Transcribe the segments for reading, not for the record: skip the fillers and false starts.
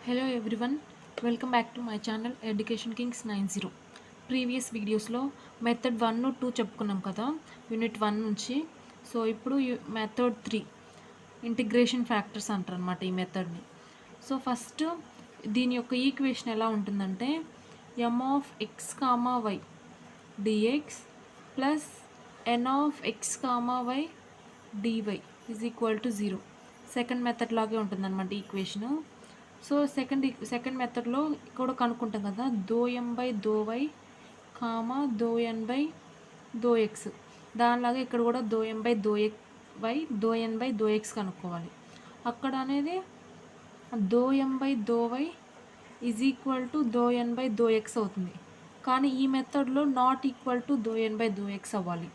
Hello everyone, welcome back to my channel education Kings 90. Previous వీడియోస్లో method 1, 2 చెప్పుకున్నాం కదా, unit 1 నుంచి. సో ఇప్పుడు మెథడ్ 3 ఇంటిగ్రేషన్ ఫ్యాక్టర్స్ అంటారు అనమాట ఈ మెథడ్ని. సో ఫస్ట్ దీని యొక్క ఈక్వేషన్ ఎలా ఉంటుందంటే m of x, y dx plus n of x, y dy is equal to 0. Second method లాగే ఉంటుందన్నమాట ఈక్వేషను. సో సెకండ్ మెథడ్లో కూడా కనుక్కుంటాం కదా, doe M by doe Y comma doe N by though X. దానిలాగా ఇక్కడ కూడా doe M by doe Y doe N by though X కనుక్కోవాలి. అక్కడ అనేది doe M by doe Y is equal to though N by though X అవుతుంది. కానీ ఈ మెథడ్లో not equal to though N by though x అవ్వాలి.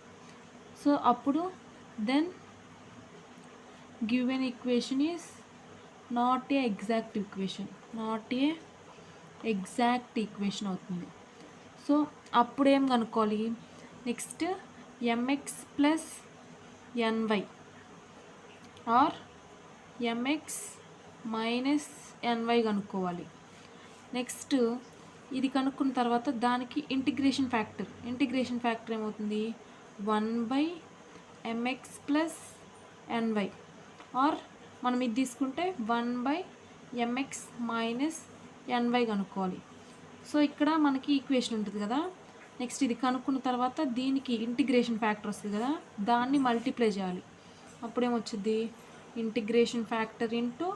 So అప్పుడు then given equation is not a exact equation అవుతుంది. సో అప్పుడు ఏం కనుక్కోవాలి, next m x plus NY or MX minus NY కనుక్కోవాలి. నెక్స్ట్ ఇది కనుక్కున్న తర్వాత దానికి ఇంటిగ్రేషన్ ఫ్యాక్టర్ ఏమవుతుంది, 1/mx ప్లస్ ఎన్వై ఆర్ మనం ఇది తీసుకుంటే 1/mx మైనస్ ఎన్వై కనుక్కోవాలి. సో ఇక్కడ మనకి ఈక్వేషన్ ఉంటుంది కదా, నెక్స్ట్ ఇది కనుక్కున్న తర్వాత దీనికి ఇంటిగ్రేషన్ ఫ్యాక్టర్ వస్తుంది కదా, దాన్ని మల్టిప్లై చేయాలి. అప్పుడేమొచ్చుద్ది, integration factor into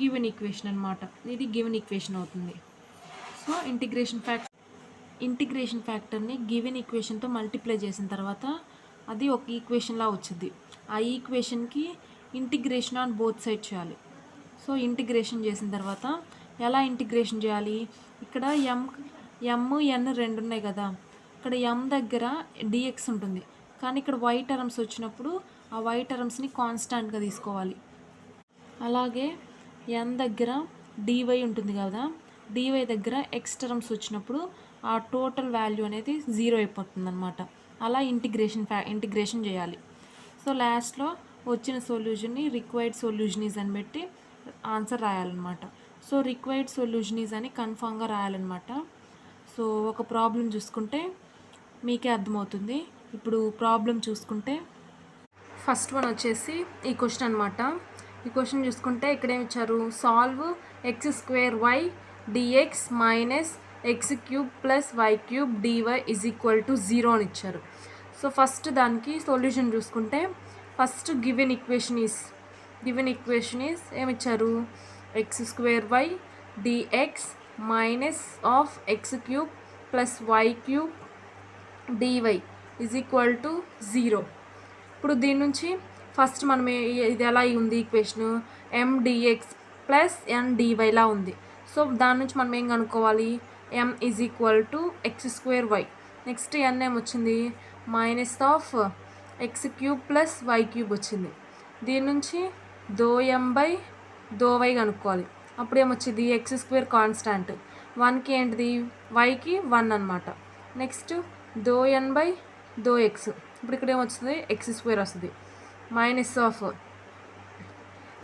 given equation అనమాట. ఇది గివెన్ ఈక్వేషన్ అవుతుంది. సో ఇంటిగ్రేషన్ ఫ్యాక్టర్ని గివెన్ ఈక్వేషన్తో మల్టిప్లై చేసిన తర్వాత అది ఒక ఈక్వేషన్లా వచ్చింది. ఆ ఈక్వేషన్కి ఇంటిగ్రేషన్ ఆన్ బోత్ సైడ్ చేయాలి. సో ఇంటిగ్రేషన్ చేసిన తర్వాత ఎలా ఇంటిగ్రేషన్ చేయాలి, ఇక్కడ ఎన్ రెండు ఉన్నాయి కదా, ఇక్కడ ఎం దగ్గర డిఎక్స్ ఉంటుంది, కానీ ఇక్కడ వై టర్మ్స్ వచ్చినప్పుడు ఆ వై టర్మ్స్ని కాన్స్టాంట్గా తీసుకోవాలి. అలాగే ఎన్ దగ్గర డివై ఉంటుంది కదా, డివై దగ్గర ఎక్స్ టర్మ్స్ వచ్చినప్పుడు ఆ టోటల్ వాల్యూ అనేది 0 అయిపోతుంది అనమాట. అలా ఇంటిగ్రేషన్ చేయాలి. సో లాస్ట్లో వచ్చిన సొల్యూషన్ని రిక్వైర్డ్ సొల్యూషన్ ఈజ్ అని పెట్టి ఆన్సర్ రాయాలన్నమాట. సో రిక్వైర్డ్ సొల్యూషన్ ఈజ్ అని కన్ఫామ్గా రాయాలన్నమాట. సో ఒక ప్రాబ్లం చూసుకుంటే మీకే అర్థమవుతుంది. ఇప్పుడు ప్రాబ్లం చూసుకుంటే ఫస్ట్ వన్ వచ్చేసి ఈ క్వశ్చన్ అనమాట. ఈ క్వశ్చన్ చూసుకుంటే ఇక్కడ ఏమి ఇచ్చారు, solve x² dx minus x³ plus y³ dy is equal to 0 అని ఇచ్చారు. సో ఫస్ట్ దానికి సొల్యూషన్ చూసుకుంటే ఫస్ట్ గివెన్ ఈక్వేషన్ ఈజ్ ఏమిచ్చారు, x² dx minus of x³ plus y³ dy is equal to 0. ఇప్పుడు దీని నుంచి ఫస్ట్ మనం ఇది ఎలా ఉంది equation, m dx plus n dy లా ఉంది. సో దాని నుంచి మనం ఏం కనుక్కోవాలి, m is equal to x²y. Next n ఏమొచ్చింది, minus of x³ plus y³ వచ్చింది. దీని నుంచి దో ఎం బై దో వై కనుక్కోవాలి. అప్పుడు ఏమొచ్చింది, x² కాన్స్టాంట్, 1కి ఏంటిది వైకి 1 అనమాట. నెక్స్ట్ దో ఎన్ బై దో ఎక్స్, ఇప్పుడు ఇక్కడ ఏమొస్తుంది x² వస్తుంది, minus of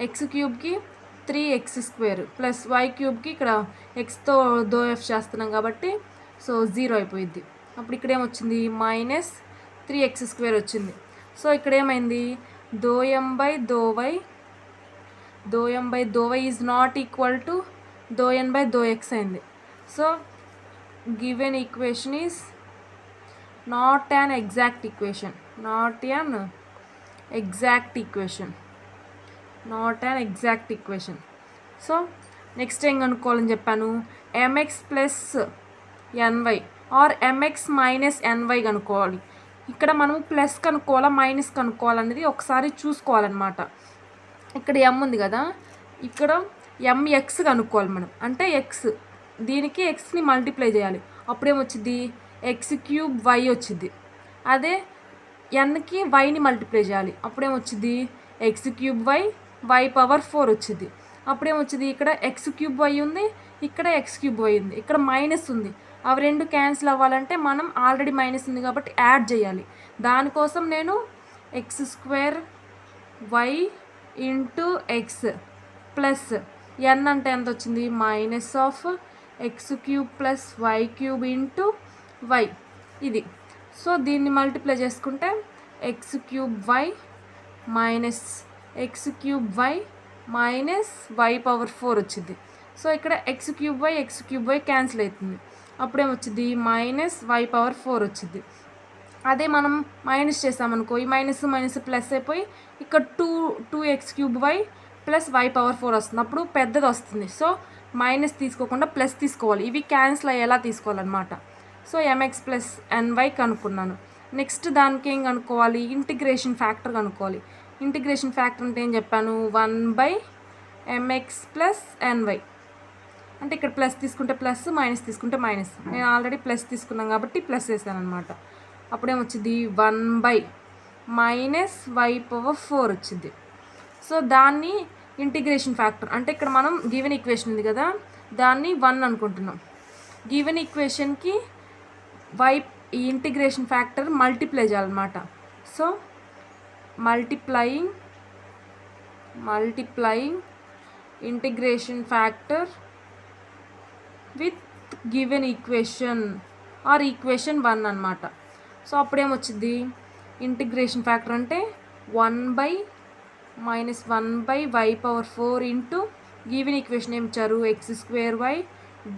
x³ 3x² plus y³ ఇక్కడ ఎక్స్తో దో ఎఫ్ చేస్తున్నాం కాబట్టి సో 0 అయిపోయింది. అప్పుడు ఇక్కడ ఏమొచ్చింది, మైనస్ 3x² వచ్చింది. సో ఇక్కడ ఏమైంది, doe M by doe Y is not equal to though N by though X అయింది. So given equation is not an exact equation. So next ఏం కనుక్కోవాలని చెప్పాను, MX plus NY or MX minus NY కనుక్కోవాలి. ఇక్కడ మనం plus కనుక్కోవాలా minus కనుక్కోవాలనేది ఒకసారి చూసుకోవాలన్నమాట. ఇక్కడ ఎం ఉంది కదా, ఇక్కడ ఎంఎక్స్ కనుక్కోవాలి మనం, అంటే ఎక్స్, దీనికి ఎక్స్ని మల్టిప్లై చేయాలి. అప్పుడేమొచ్చింది, x³ వై వచ్చింది. అదే ఎన్కి వైని మల్టిప్లై చేయాలి. అప్పుడేమొచ్చింది, x³ వై పవర్ 4 వచ్చింది. అప్పుడేమొచ్చింది, ఇక్కడ x³ వై ఉంది, ఇక్కడ x³ వై ఉంది, ఇక్కడ మైనస్ ఉంది. అవి రెండు క్యాన్సిల్ అవ్వాలంటే మనం ఆల్రెడీ మైనస్ ఉంది కాబట్టి యాడ్ చేయాలి. దానికోసం నేను x² Y into X plus N అంటే ఎంత వచ్చింది, minus of X cube plus Y cube into Y ఇది. సో దీన్ని మల్టిప్లై చేసుకుంటే X cube Y minus X cube Y minus Y power 4 వచ్చింది. సో ఇక్కడ ఎక్స్ క్యూబ్ వై క్యాన్సిల్ అవుతుంది. అప్పుడేమొచ్చింది, minus Y power 4 వచ్చింది. అదే మనం మైనస్ చేసామనుకో, ఈ మైనస్ మైనస్ ప్లస్ అయిపోయి ఇక్కడ two x cube y plus y power 4 వస్తుంది. అప్పుడు పెద్దది వస్తుంది. సో మైనస్ తీసుకోకుండా ప్లస్ తీసుకోవాలి. ఇవి క్యాన్సిల్ అయ్యేలా తీసుకోవాలన్నమాట. సో ఎంఎక్స్ ప్లస్ ఎన్వై కనుక్కున్నాను. నెక్స్ట్ దానికి ఏం కనుక్కోవాలి, ఇంటిగ్రేషన్ ఫ్యాక్టర్ కనుక్కోవాలి. ఇంటిగ్రేషన్ ఫ్యాక్టర్ అంటే ఏం చెప్పాను, 1/mx ప్లస్ ఎన్వై. అంటే ఇక్కడ ప్లస్ తీసుకుంటే ప్లస్, మైనస్ తీసుకుంటే మైనస్. నేను ఆల్రెడీ ప్లస్ తీసుకున్నాను కాబట్టి ప్లస్ వేసాను అనమాట. అప్పుడేమొచ్చింది, 1/-y⁴ వచ్చింది. సో దాన్ని ఇంటిగ్రేషన్ ఫ్యాక్టర్ అంటే ఇక్కడ మనం గివెన్ ఈక్వేషన్ ఉంది కదా, దాన్ని 1 అనుకుంటున్నాం. గివెన్ ఈక్వేషన్కి ఈ ఇంటిగ్రేషన్ ఫ్యాక్టర్ మల్టిప్లై చేయాలన్నమాట. So multiplying integration factor with given equation or equation 1 అనమాట. సో అప్పుడేమొచ్చింది, ఇంటిగ్రేషన్ ఫ్యాక్టర్ అంటే 1/-1/y⁴ ఇంటూ గివెన్ ఈక్వేషన్ ఏమి ఇచ్చారు, x²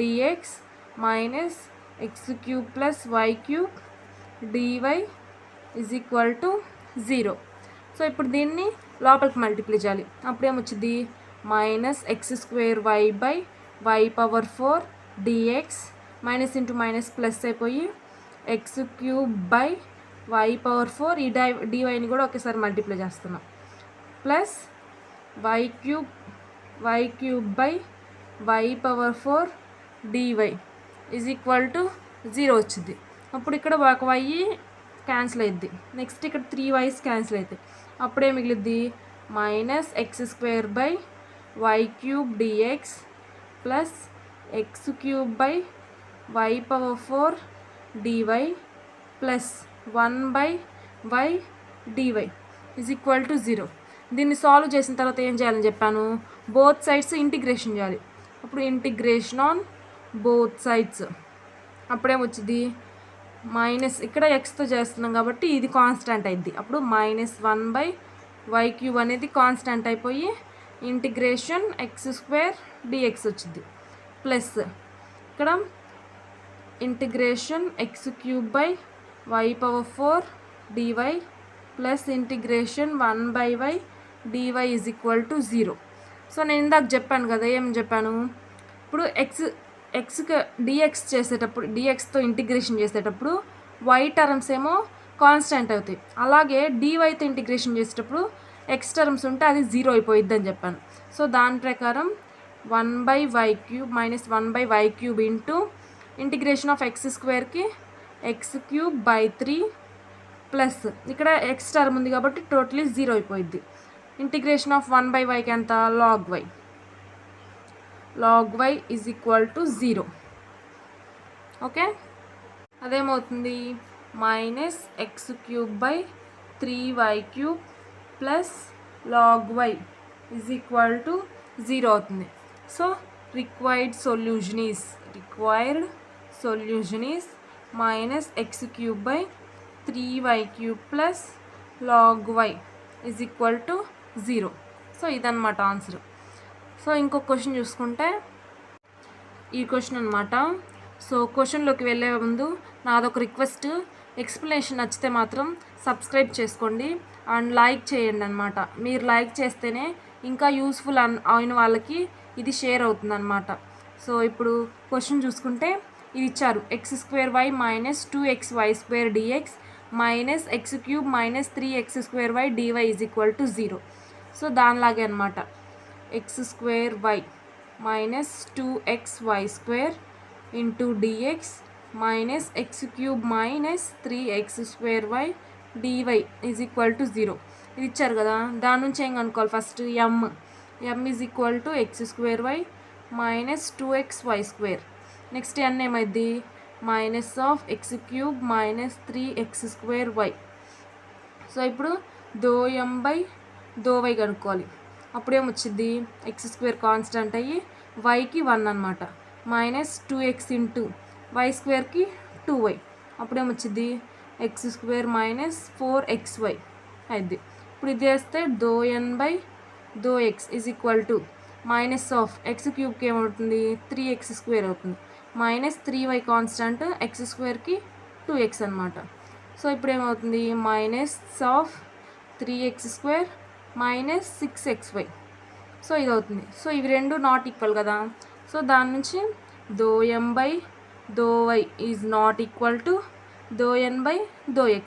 dx minus x³ plus y³ dy = 0. So ఇప్పుడు దీన్ని లోపలికి మల్టిప్లై చేయాలి. అప్పుడేమొచ్చింది, minus x²y/y⁴ dx minus into minus plus అయిపోయి x³/y⁴ ఈ dyని కూడా ఒకేసారి మల్టిప్లై చేస్తున్నాం, ప్లస్ y³/y⁴ dy = 0 వచ్చింది. అప్పుడు ఇక్కడ ఒక y క్యాన్సిల్ అయ్యిద్ది. నెక్స్ట్ ఇక్కడ 3 y's క్యాన్సిల్ అవుతాయి. అప్పుడే మిగిలిద్ది, minus x² dx plus x³/y⁴ dy plus 1/y dy = 0. దీన్ని సాల్వ్ చేసిన తర్వాత ఏం చేయాలని చెప్పాను, బోత్ సైడ్స్ ఇంటిగ్రేషన్ చేయాలి. అప్పుడు ఇంటిగ్రేషన్ ఆన్ బోత్ సైడ్స్. అప్పుడేమొచ్చింది, మైనస్ ఇక్కడ ఎక్స్తో చేస్తున్నాం కాబట్టి ఇది కాన్స్టాంట్ అయింది. అప్పుడు -1/y³ అనేది కాన్స్టాంట్ అయిపోయి ఇంటిగ్రేషన్ x² dx వచ్చింది. ప్లస్ ఇక్కడ integration x³/y⁴ dy plus integration 1/y dy = 0. So నేను ఇందాక చెప్పాను కదా, ఏం చెప్పాను, ఇప్పుడు ఎక్స్కి డిఎక్స్ చేసేటప్పుడు, డిఎక్స్తో ఇంటిగ్రేషన్ చేసేటప్పుడు వై టర్మ్స్ ఏమో కాన్స్టాంట్ అవుతాయి. అలాగే డివైతో ఇంటిగ్రేషన్ చేసేటప్పుడు ఎక్స్ టర్మ్స్ ఉంటే అది 0 అయిపోయిద్ది అని చెప్పాను. సో దాని ప్రకారం 1/y³ minus 1/y³ into integration of x²కి x³/3 ప్లస్ ఇక్కడ ఎక్స్ టర్మ్ ఉంది కాబట్టి టోటలీ 0 అయిపోయిద్ది. ఇంటిగ్రేషన్ ఆఫ్ 1/yకి ఎంత, log y = 0. ఓకే, అదేమవుతుంది, minus x³/3y³ plus log y = 0 అవుతుంది. So required solution is minus x³/3y³ plus log y = 0. So ఇదన్నమాట answer. So ఇంకొక క్వశ్చన్ చూసుకుంటే ఈ క్వశ్చన్ అనమాట. సో క్వశ్చన్లోకి వెళ్ళే ముందు నాదొక రిక్వెస్ట్, ఎక్స్ప్లెనేషన్ నచ్చితే మాత్రం సబ్స్క్రైబ్ చేసుకోండి అండ్ లైక్ చేయండి అనమాట. మీరు లైక్ చేస్తేనే ఇంకా యూస్ఫుల్ అయిన వాళ్ళకి ఇది షేర్ అవుతుంది అనమాట. సో ఇప్పుడు క్వశ్చన్ చూసుకుంటే ఇది ఇచ్చారు, x² minus 2xy² dx minus x³ minus 3x² dy = 0. So దానిలాగే అనమాట, x² minus 2xy² into dx minus x³ minus 3x² dy = 0. ఇది ఇచ్చారు కదా, దాని నుంచి ఏం కనుక్కోవాలి, first m = x² minus 2xy². Next n ఏమైంది, minus of x³ minus 3x² y. So ఇప్పుడు ∂m/∂y కనుక్కోవాలి. అప్పుడేమొచ్చింది ఎక్స్ స్క్వేర్ కాన్స్టెంట్ అయ్యి వైకి 1 అనమాట, మైనస్ 2x ఇంటూ వై స్క్వేర్కి 2y, అప్పుడేమొచ్చింది ఎక్స్ స్క్వేర్ మైనస్ 4xy అయింది. ఇప్పుడు ఇది చేస్తే ∂n/∂x is equal to minus of X క్యూబ్కి ఏమవుతుంది 3x² అవుతుంది, minus 3y constant X స్క్వేర్కి 2x అనమాట. సో ఇప్పుడు ఏమవుతుంది minus of 3x² minus 6xy. So ఇది అవుతుంది. సో ఇవి రెండు నాట్ ఈక్వల్ కదా, సో దాని నుంచి ∂m/∂y is not equal to ∂n/∂x.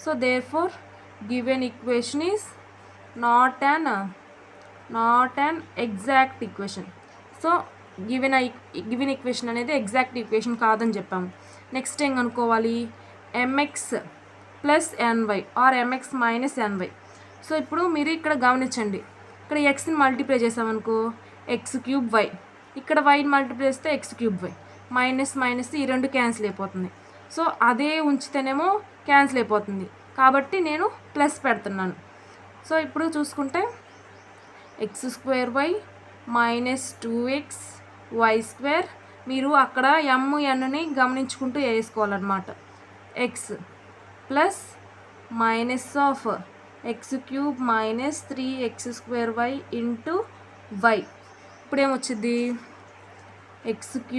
So therefore given equation is not an exact equation. So given equation అనేది ఎగ్జాక్ట్ ఈక్వేషన్ కాదని చెప్పాము. నెక్స్ట్ ఏం కనుక్కోవాలి, mx plus ny or mx minus ny. So ఇప్పుడు మీరు ఇక్కడ గమనించండి, ఇక్కడ ఎక్స్ని మల్టిప్లై చేసామనుకో x³ y, ఇక్కడ వైని మల్టిప్లై చేస్తే x³ y, మైనస్ మైనస్ ఈ రెండు క్యాన్సిల్ అయిపోతుంది. సో అదే ఉంచితేనేమో క్యాన్సిల్ అయిపోతుంది కాబట్టి నేను ప్లస్ పెడుతున్నాను. సో ఇప్పుడు చూసుకుంటే x² y మైనస్ 2xy², మీరు అక్కడ m/nని గమనించుకుంటూ వేసుకోవాలన్నమాట. x plus minus of x³ minus 3x² into y. ఇప్పుడు ఏమొచ్చింది x³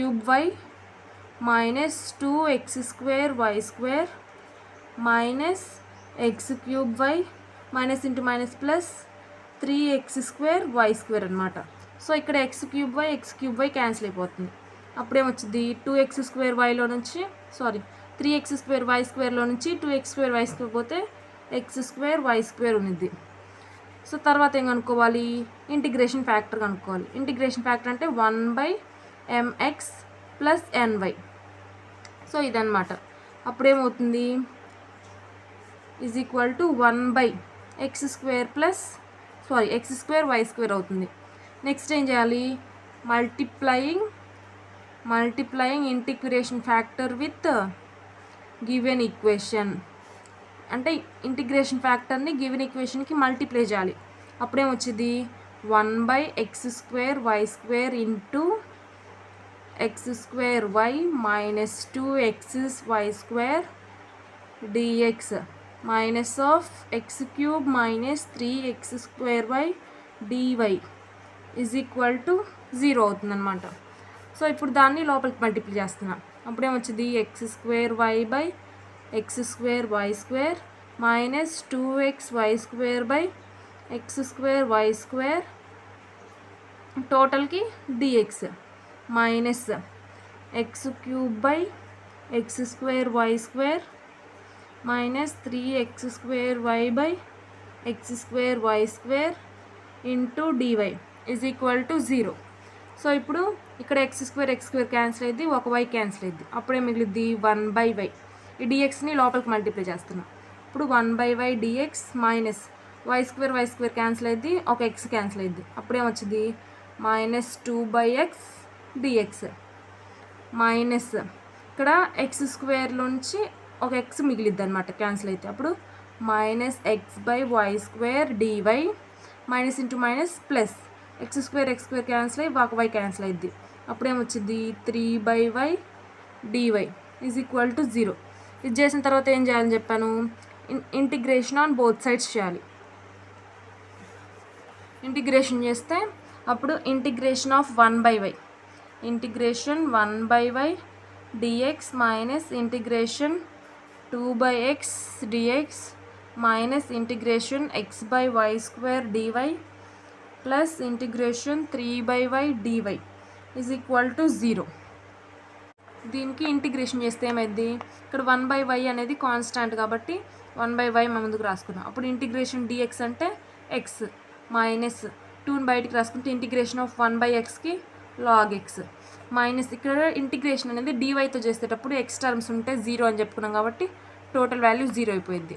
minus 2x² minus x³ minus into minus plus 3x² అనమాట. సో ఇక్కడ x³ క్యాన్సిల్ అయిపోతుంది. అప్పుడేమొచ్చింది 2x² నుంచి 3x² నుంచి 2x² పోతే x² ఉన్నిద్ది. సో తర్వాత ఏం కనుక్కోవాలి, ఇంటిగ్రేషన్ ఫ్యాక్టర్ కనుక్కోవాలి. ఇంటిగ్రేషన్ ఫ్యాక్టర్ అంటే 1/mx ప్లస్ ny. సో ఇదన్నమాట. అప్పుడేమవుతుంది is equal to 1/x² plus x²y² అవుతుంది. నెక్స్ట్ ఏం చేయాలి, multiplying integration factor with given equation. అంటే ఇంటిగ్రేషన్ ఫ్యాక్టర్ని గివెన్ ఈక్వేషన్కి మల్టిప్లై చేయాలి. అప్పుడేమొచ్చింది 1/x²y² into x² minus 2xy² dx minus of x³ minus 3x² dy is equal to 0 అవుతుంది అనమాట. So ఇప్పుడు దాన్ని లోపలికి మల్టిప్లై చేస్తున్నా. అప్పుడేమొచ్చింది x² minus 2xy² టోటల్కి dx minus x³ minus 3x² into dy is equal to 0. So ఇప్పుడు ఇక్కడ x² cancel అయ్యింది, ఒక y క్యాన్సిల్ అయ్యింది, అప్పుడే మిగిలిద్ది 1/y. ఈ dxని లోపలికి మల్టిప్లై చేస్తున్నాం. ఇప్పుడు 1/y dx minus y² cancel అయ్యింది, ఒక x క్యాన్సిల్ అయ్యింది, అప్పుడేమొచ్చింది మైనస్ 2/x dx మైనస్ ఇక్కడ x² నుంచి ఒక x మిగిలిద్ది అనమాట క్యాన్సిల్ అయితే, అప్పుడు minus x/y² dy minus into minus plus x² cancel అయ్యి ఒక y క్యాన్సిల్ అయ్యిద్ది, అప్పుడేమొచ్చింది 3/y dy is equal to 0. ఇది చేసిన తర్వాత ఏం చేయాలని చెప్పాను, ఇంటిగ్రేషన్ ఆన్ బోత్ సైడ్స్ చేయాలి. ఇంటిగ్రేషన్ చేస్తే అప్పుడు integration of 1/y, integration 1/y dx minus integration 2/x dx minus integration x/y² dy plus integration 3/y dy is equal to 0. దీనికి ఇంటిగ్రేషన్ చేస్తే ఏమైంది, ఇక్కడ 1/y అనేది కాన్స్టాంట్ కాబట్టి 1/y ముందుకు రాసుకున్నాం. అప్పుడు ఇంటిగ్రేషన్ dx అంటే x మైనస్ 2ని బయటికి రాసుకుంటే ఇంటిగ్రేషన్ ఆఫ్ 1/xకి log x మైనస్ ఇక్కడ ఇంటిగ్రేషన్ అనేది dyతో చేసేటప్పుడు x టర్మ్స్ ఉంటే 0 అని చెప్పుకున్నాం కాబట్టి టోటల్ వాల్యూ 0 అయిపోయింది,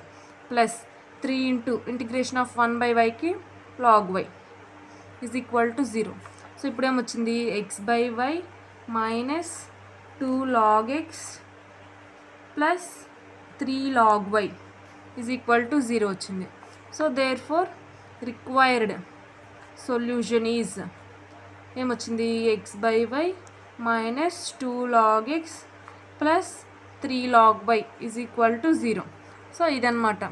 ప్లస్ 3 ఇంటూ ఇంటిగ్రేషన్ ఆఫ్ 1/yకి log y is equal to 0. So ఇప్పుడు ఏమొచ్చింది x/y minus 2 log x plus 3 log y is equal to 0 వచ్చింది. So therefore required solution is ఏమొచ్చింది, X by Y minus 2 log x plus 3 log y is equal to 0. So ఇదన్నమాట.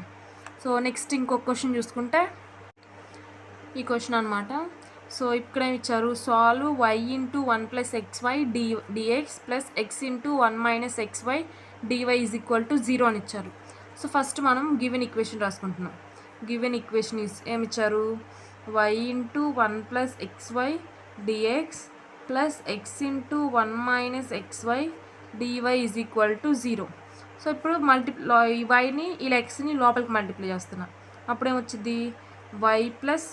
So next ఇంకొక question చూసుకుంటే ఈ question అనమాట. So ఇక్కడ ఇచ్చారు, solve y into 1 plus xy dx plus x into 1 minus xy dy is equal to 0 అని ఇచ్చారు. So first మనం గివెన్ ఈక్వేషన్ రాసుకుంటున్నాం. గివెన్ ఈక్వేషన్ ఏమిచ్చారు, y into 1 plus xy dx plus x into 1 minus xy dy is equal to 0. So ఇప్పుడు వైని ఇలా ఎక్స్ని లోపలికి మల్టిప్లై చేస్తున్నా. అప్పుడేమొచ్చింది, y plus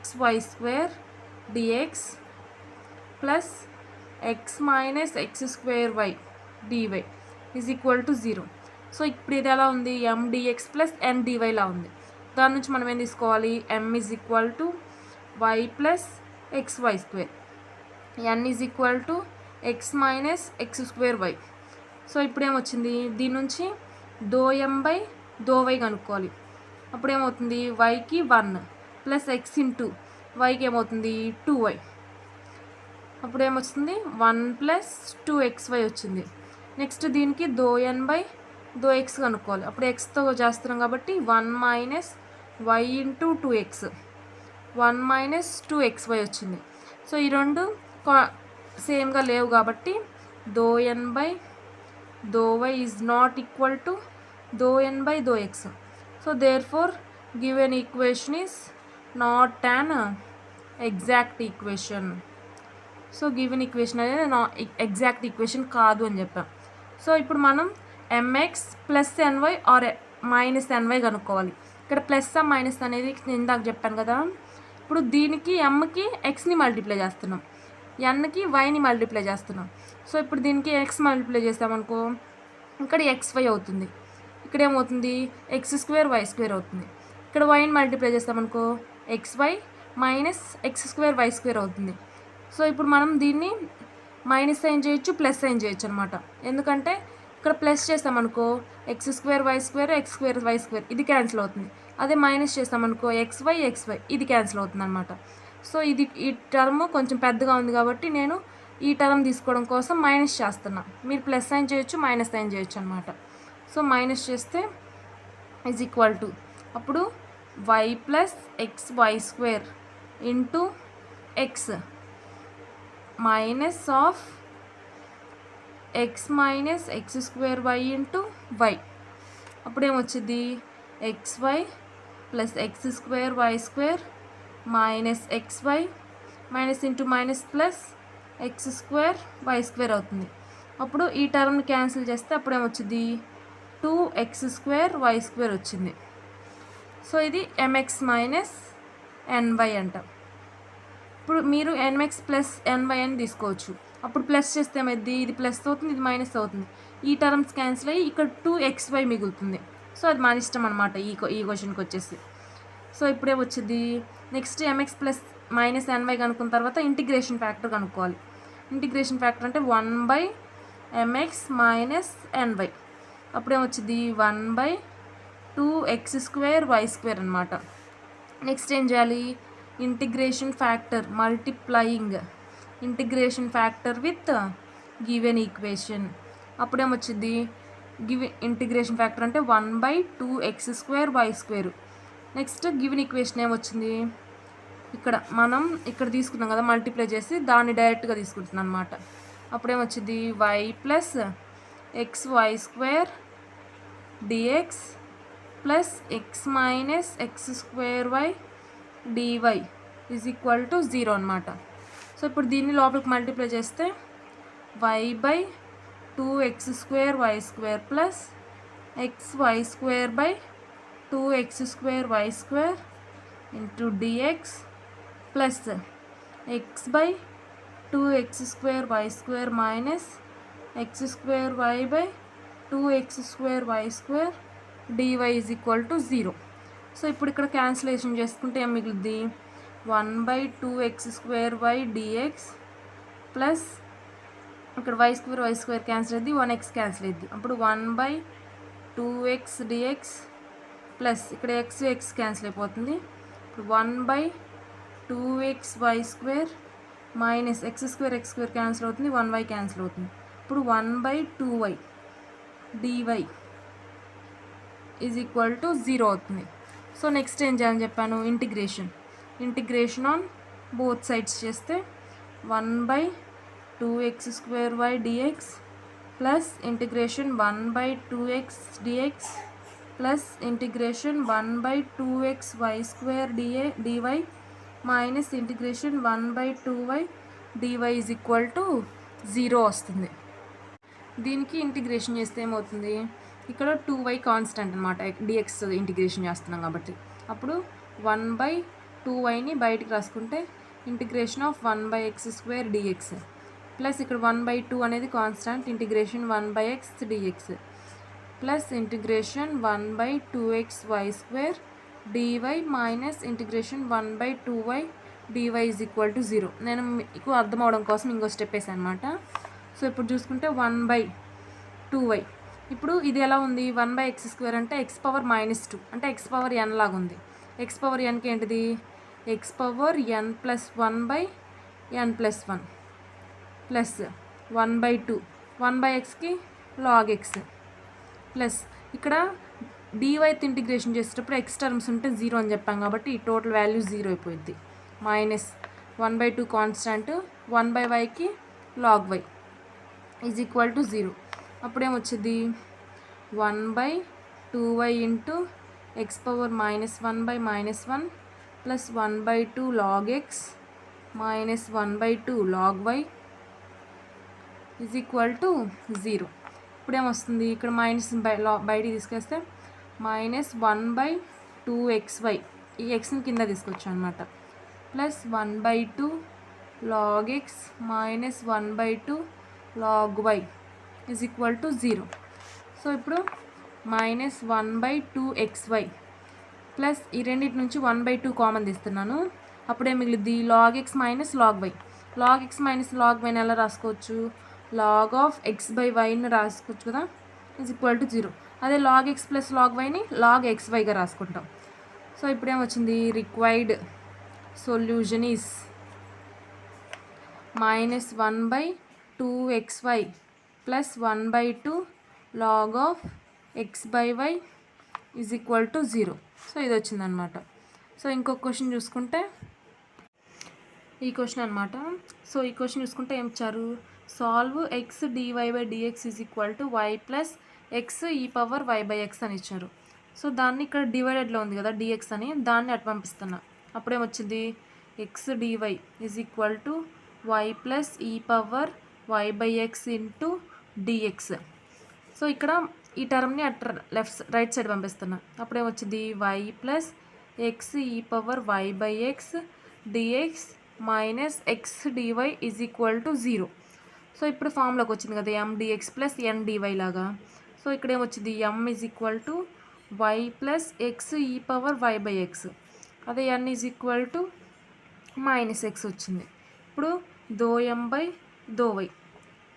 xy square dx plus x minus x square y dy is equal to 0. So ఇప్పుడు ఇది ఎలా ఉంది, m dx plus n dy లా ఉంది. దాని నుంచి మనం ఏం తీసుకోవాలి, m is equal to y plus xy square, n is equal to x minus x square y. So ఇప్పుడు ఏమొచ్చింది, దీని నుంచి దో m బై దో y కనుక్కోవాలి. అప్పుడు ఏమవుతుంది, వైకి 1 ప్లస్ ఎక్స్ ఇంటూ వైకి ఏమవుతుంది 2y. అప్పుడు ఏమొస్తుంది 1 ప్లస్ 2xy వచ్చింది. నెక్స్ట్ దీనికి దో n బై దో ఎక్స్ కనుక్కోవాలి. అప్పుడు ఎక్స్తో చేస్తున్నాం కాబట్టి 1 minus y into 2x 1 minus 2xy వచ్చింది. సో ఈ రెండు సేమ్గా లేవు కాబట్టి దో n బై దో y is not equal to దో n by though x. So therefore given equation is not an exact equation. So given equation అనేది ఎగ్జాక్ట్ ఈక్వేషన్ కాదు అని చెప్పాం. సో ఇప్పుడు మనం mx plus ny or minus ny కనుక్కోవాలి. ఇక్కడ ప్లస్ మైనస్ అనేది ఇందాక చెప్పాను కదా. ఇప్పుడు దీనికి mకి xని మల్టిప్లై చేస్తున్నాం, nకి వైని మల్టిప్లై చేస్తున్నాం. సో ఇప్పుడు దీనికి x మల్టిప్లై చేస్తామనుకో ఇక్కడ xy అవుతుంది, ఇక్కడ ఏమవుతుంది x స్క్వేర్ y స్క్వేర్ అవుతుంది. ఇక్కడ వైని మల్టిప్లై చేస్తామనుకో xy minus x square y square అవుతుంది. సో ఇప్పుడు మనం దీన్ని మైనస్ సైన్ చేయొచ్చు, ప్లస్ సైన్ చేయొచ్చు అనమాట. ఎందుకంటే ఇక్కడ ప్లస్ చేస్తామనుకో x square y square x square y square ఇది క్యాన్సిల్ అవుతుంది. అదే మైనస్ చేస్తామనుకో xy ఇది క్యాన్సిల్ అవుతుంది అనమాట. సో ఈ టర్మ్ కొంచెం పెద్దగా ఉంది కాబట్టి నేను ఈ టర్మ్ తీసుకోవడం కోసం మైనస్ చేస్తున్నా. మీరు ప్లస్ సైన్ చేయొచ్చు, మైనస్ సైన్ చేయొచ్చు అనమాట. సో మైనస్ చేస్తే ఈజ్ ఈక్వల్ టు అప్పుడు y plus xy square into x minus of x minus x square y into y. అప్పుడు ఏమొచ్చింది xy plus x square y square minus xy minus into minus plus x square y square అవుతుంది. అప్పుడు ఈ టర్మ్ని cancel చేస్తే అప్పుడు ఏమొచ్చింది 2x square y square వచ్చింది. So ఇది mx మైనస్ ny అంట. ఇప్పుడు మీరు mx ప్లస్ ny అని తీసుకోవచ్చు. అప్పుడు ప్లస్ చేస్తే ఏమైంది, ఇది ప్లస్ అవుతుంది, ఇది మైనస్ అవుతుంది. ఈ టర్మ్స్ క్యాన్సిల్ అయ్యి ఇక్కడ 2xy మిగులుతుంది. సో అది మన ఇష్టం అనమాట ఈ క్వశ్చన్కి వచ్చేసి. సో ఇప్పుడేమొచ్చింది next mx plus minus ny కనుక్కున్న తర్వాత ఇంటిగ్రేషన్ ఫ్యాక్టర్ కనుక్కోవాలి. ఇంటిగ్రేషన్ ఫ్యాక్టర్ అంటే 1/mx మైనస్ ny. అప్పుడేమొచ్చింది 1/2x స్క్వేర్ y స్క్వేర్ అనమాట. నెక్స్ట్ ఏం చేయాలి, integration factor multiplying integration factor with given equation. అప్పుడేమొచ్చింది ఇంటిగ్రేషన్ ఫ్యాక్టర్ అంటే 1/2x square y square. Next given equation ఏమొచ్చింది, మనం ఇక్కడ తీసుకున్నాం కదా మల్టిప్లై చేసి దాన్ని డైరెక్ట్గా తీసుకుంటున్నాం అనమాట. అప్పుడేమొచ్చింది y plus xy square dx plus x minus x square y dy is equal to 0 అనమాట. సో ఇప్పుడు దీన్ని లోపలికి మల్టిప్లై చేస్తే y/2x square y square plus xy square by 2x square y square into dx plus x/2x square y square minus x square y by 2x square y square dy is equal to 0. So ఇప్పుడు ఇక్కడ cancellation చేసుకుంటే ఏం మిగులుద్ది 1/2x square y dx plus ఇక్కడ y square cancel అయ్యింది, 1x cancel అయ్యింది. అప్పుడు 1/2x dx plus ఇక్కడ x cancel అయిపోతుంది 1/2xy² మైనస్ x² క్యాన్సిల్ అవుతుంది, 1y క్యాన్సిల్ అవుతుంది. ఇప్పుడు 1/2y dy is equal to 0 అవుతుంది. సో నెక్స్ట్ ఏం చేయాలని చెప్పాను, ఇంటిగ్రేషన్ ఆన్ బోత్ సైడ్స్ చేస్తే 1/2x² dx plus integration 1/2x dx plus integration 1/2xy² dy minus integration 1/2y dy is equal to 0 వస్తుంది. దీనికి ఇంటిగ్రేషన్ చేస్తే ఏమవుతుంది, ఇక్కడ 2y కాన్స్టెంట్ అనమాట, dx ఇంటిగ్రేషన్ చేస్తున్నాం కాబట్టి. అప్పుడు 1/2yని బయటికి రాసుకుంటే integration of 1/x² dx plus ఇక్కడ 1/2 అనేది constant, integration 1/x dx plus integration 1/2xy² dy minus integration 1/2y dy is equal to 0. నేను మీకు అర్థం అవడం కోసం ఇంకో స్టెప్ వేసాను అనమాట. సో ఇప్పుడు చూసుకుంటే 1/2y, ఇప్పుడు ఇది ఎలా ఉంది, 1/x² అంటే x⁻−2 అంటే x⁻n లాగా ఉంది. x⁻nకి ఏంటిది, x⁻n+1/n+1 plus 1/2 1/xకి log x plus ఇక్కడ dyత్ ఇంటిగ్రేషన్ చేసేటప్పుడు x టర్మ్స్ ఉంటే 0 అని చెప్పాం కాబట్టి ఈ టోటల్ వాల్యూ 0 అయిపోయింది. మైనస్ 1/2 కాన్స్టెంట్, 1/yకి log y is equal to 0. అప్పుడేమొచ్చింది 1/2y into x⁻−1/−1 plus 1/2 log x minus 1/2 log y is equal to 0. ఇప్పుడేమొస్తుంది, ఇక్కడ మైనస్ బయటికి తీసుకొస్తే మైనస్ 1/2xy, ఈ ఎక్స్ని కింద తీసుకొచ్చాం అనమాట, plus 1/2 log x minus 1/2 log y is equal to 0. So ఇప్పుడు మైనస్ 1/2xy ప్లస్ ఈ రెండింటి నుంచి 1/2 కామన్ తీస్తున్నాను, అప్పుడే మిగిలింది log x minus log y. log x minus log y ఎలా రాసుకోవచ్చు, log ఆఫ్ x/yని రాసుకోవచ్చు కదా, ఈజ్ ఈక్వల్ టు 0. అదే log x plus log yని log xyగా రాసుకుంటాం. సో ఇప్పుడు ఏమొచ్చింది, required solution is minus 1/2xy plus 1/2 log of x/y is equal to 0. So ఇది వచ్చిందనమాట. సో ఇంకొక క్వశ్చన్ చూసుకుంటే ఈ క్వశ్చన్ అనమాట. సో ఈ క్వశ్చన్ చూసుకుంటే ఏం ఇచ్చారు, solve x dy/dx is equal to y plus x e⁻y/x అని ఇచ్చారు. సో దాన్ని ఇక్కడ డివైడెడ్లో ఉంది కదా dx అని, దాన్ని అటు పంపిస్తున్నా. అప్పుడేమొచ్చింది, x dy is equal to y plus e⁻y/x into dx. So ఇక్కడ ఈ టర్మ్ని అటు రైట్ సైడ్ పంపిస్తున్నా. అప్పుడేమొచ్చింది, y plus x e⁻y/x dx minus x dy is equal to 0. So ఇప్పుడు ఫామ్లోకి వచ్చింది కదా m dx plus n dy లాగా. సో ఇక్కడ ఏమొచ్చింది, m is equal to y plus x e⁻y/x, అదే n is equal to minus x వచ్చింది. ఇప్పుడు ∂m/∂y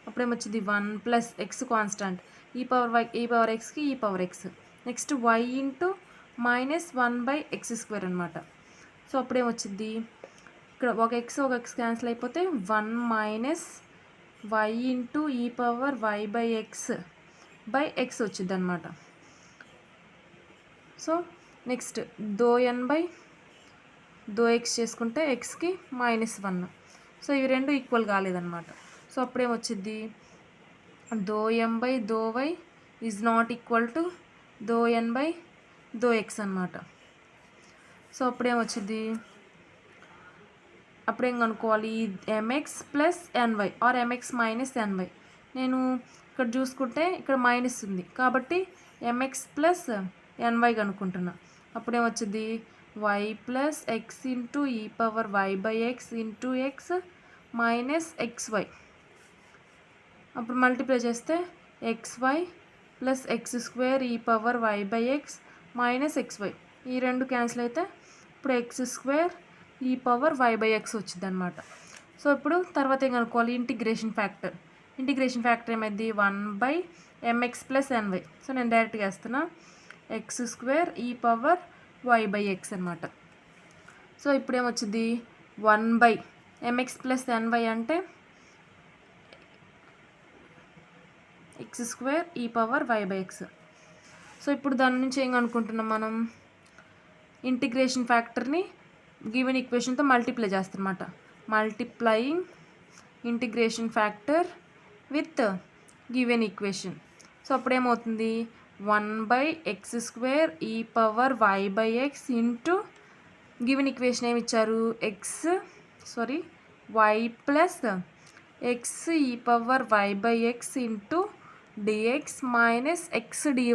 అప్పుడేమొచ్చింది 1 ప్లస్ x కాన్స్టెంట్, e⁻xకి e⁻x, next y into minus 1/x² అనమాట. సో అప్పుడేమొచ్చింది, ఇక్కడ ఒక x క్యాన్సిల్ అయిపోతే 1 మైనస్ y ఇంటూ e⁻y/x వచ్చింది అనమాట. సో నెక్స్ట్ ∂n/∂x చేసుకుంటే xకి -1. సో ఇవి రెండు ఈక్వల్ కాలేదన్నమాట. సో అప్పుడేమొచ్చింది, ∂m/∂y is not equal to ∂n/∂x అనమాట. సో అప్పుడేమొచ్చింది, అప్పుడేం కనుక్కోవాలి, mx plus ny or mx minus ny. నేను ఇక్కడ చూసుకుంటే ఇక్కడ మైనస్ ఉంది కాబట్టి mx ప్లస్ ny కనుక్కుంటున్నా. అప్పుడేమొచ్చింది, y plus x into e⁻y/x into x minus xy. అప్పుడు మల్టిప్లై చేస్తే xy plus x² e⁻y/x minus xy, ఈ రెండు క్యాన్సిల్ అయితే ఇప్పుడు x² e⁻y/x వచ్చింది అనమాట. సో ఇప్పుడు తర్వాత ఏం కనుక్కోవాలి, ఇంటిగ్రేషన్ ఫ్యాక్టర్ ఏమైంది, 1/mx ప్లస్ ny. సో నేను డైరెక్ట్గా వేస్తున్నా, x² e⁻y/x అనమాట. సో ఇప్పుడేమొచ్చింది 1/mx+ny అంటే x² e⁻y/x. సో ఇప్పుడు దాని నుంచి ఏం అనుకుంటున్నాం మనం, ఇంటిగ్రేషన్ ఫ్యాక్టర్ని గివెన్ ఈక్వేషన్తో మల్టిప్లై చేస్తారన్నమాట. Multiplying integration factor with given equation. So అప్పుడేమవుతుంది 1/x² e⁻y/x into given equation ఏమి ఇచ్చారు, y plus x e⁻y/x into dx minus x dy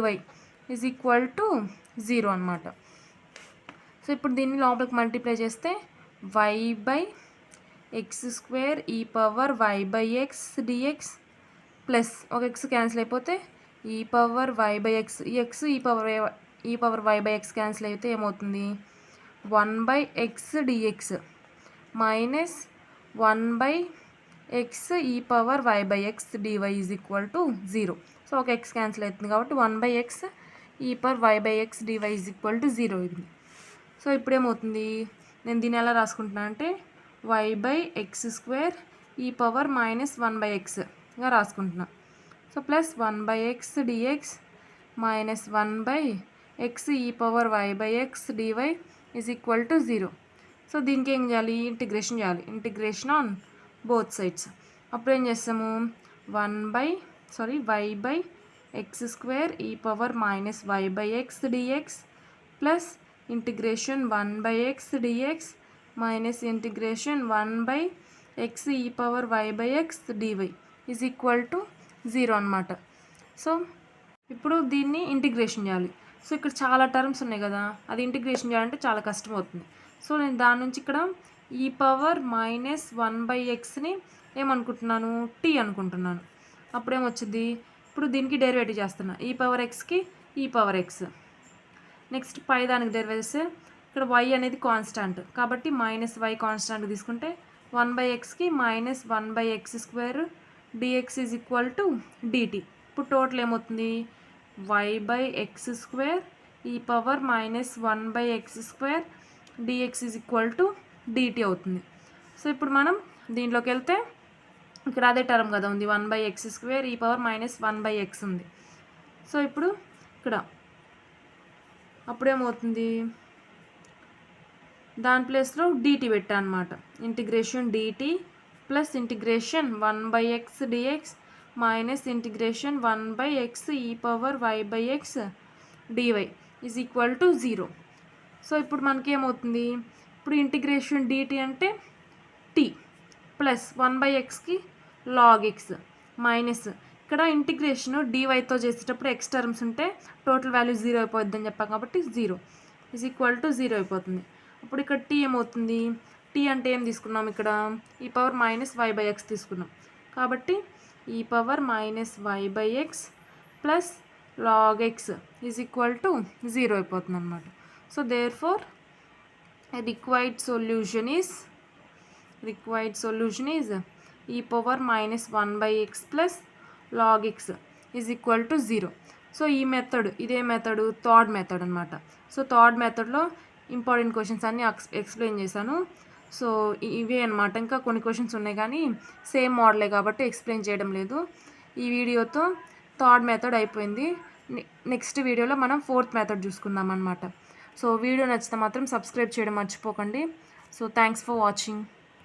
is equal to 0 అనమాట. సో ఇప్పుడు దీన్ని లోపలికి మల్టిప్లై చేస్తే y/x² e⁻y/x dx ప్లస్ ఒక x క్యాన్సిల్ అయిపోతే e⁻y/x, ఈ x e⁻y/x క్యాన్సిల్ అయితే ఏమవుతుంది 1/x dx minus 1/x e⁻y/x dy is equal to 0. So ఒక x క్యాన్సిల్ అవుతుంది కాబట్టి 1/x e⁻y/x dy is equal to 0 ఇది. సో ఇప్పుడేమవుతుంది, నేను దీన్ని ఎలా రాసుకుంటున్నా అంటే y/x² e⁻−1/xగా రాసుకుంటున్నా. So plus 1/x dx minus 1/x e⁻y/x dy is equal to 0. So దీనికి ఏం చేయాలి, ఇంటిగ్రేషన్ చేయాలి. Integration on both sides. అప్పుడు ఏం చేస్తాము, y/x² e⁻−y/x dx plus integration 1/x dx minus integration 1/x e⁻y/x dy is equal to 0 అనమాట. So ఇప్పుడు దీన్ని ఇంటిగ్రేషన్ చేయాలి. సో ఇక్కడ చాలా టర్మ్స్ ఉన్నాయి కదా, అది ఇంటిగ్రేషన్ చేయాలంటే చాలా కష్టం అవుతుంది. సో నేను దాని నుంచి ఇక్కడ e⁻−1/xని ఏమనుకుంటున్నాను, t అనుకుంటున్నాను. అప్పుడేమొచ్చింది, ఇప్పుడు దీనికి డెరివేటివ్ చేస్తున్నా, e⁻xకి e⁻x. నెక్స్ట్ పై దానికి డెరివేట్ చేస్తే ఇక్కడ y అనేది కాన్స్టాంట్ కాబట్టి -y కాన్స్టాంట్ తీసుకుంటే 1/xకి -1/x² dx is equal to dt. ఇప్పుడు టోటల్ ఏమవుతుంది, y/x² e⁻−1/x² dx is equal to dt అవుతుంది. సో ఇప్పుడు మనం దీంట్లోకి వెళ్తే ఇక్కడ అదే టర్మ్ కదా ఉంది, 1/x² e⁻−1/x ఉంది. సో ఇప్పుడు ఇక్కడ అప్పుడేమవుతుంది, దాని ప్లేస్లో dt పెట్టా అనమాట. Integration dt plus integration 1/x dx minus integration 1/x e⁻y/x dy is equal to 0. So ఇప్పుడు మనకి ఏమవుతుంది, ఇప్పుడు ఇంటిగ్రేషన్ dt అంటే t ప్లస్ 1/xకి log x మైనస్ ఇక్కడ ఇంటిగ్రేషన్ dyతో చేసేటప్పుడు x టర్మ్స్ ఉంటే టోటల్ వాల్యూ 0 అయిపోద్ది అని చెప్పాం కాబట్టి 0 ఈజ్ ఈక్వల్ టు 0 అయిపోతుంది. అప్పుడు ఇక్కడ t ఏమవుతుంది, t అంటే ఏం తీసుకున్నాం, ఇక్కడ e⁻−y/x తీసుకున్నాం కాబట్టి e⁻−y/x plus log x is equal to 0 అయిపోతుంది అనమాట. So therefore required solution is e⁻−1/x plus log x is equal to 0. So ఈ మెథడ్, ఇదే మెథడ్ థర్డ్ మెథడ్ అనమాట. సో థర్డ్ మెథడ్లో ఇంపార్టెంట్ క్వశ్చన్స్ అన్నీ ఎక్స్ప్లెయిన్ చేశాను. సో ఇవే అనమాట. ఇంకా కొన్ని క్వశ్చన్స్ ఉన్నాయి కానీ సేమ్ మోడలే కాబట్టి ఎక్స్ప్లెయిన్ చేయడం లేదు. ఈ వీడియోతో థర్డ్ మెథడ్ అయిపోయింది. నెక్స్ట్ వీడియోలో మనం ఫోర్త్ మెథడ్ చూసుకుందాం అనమాట. సో వీడియో నచ్చితే మాత్రం సబ్స్క్రైబ్ చేయడం మర్చిపోకండి. So thanks for watching.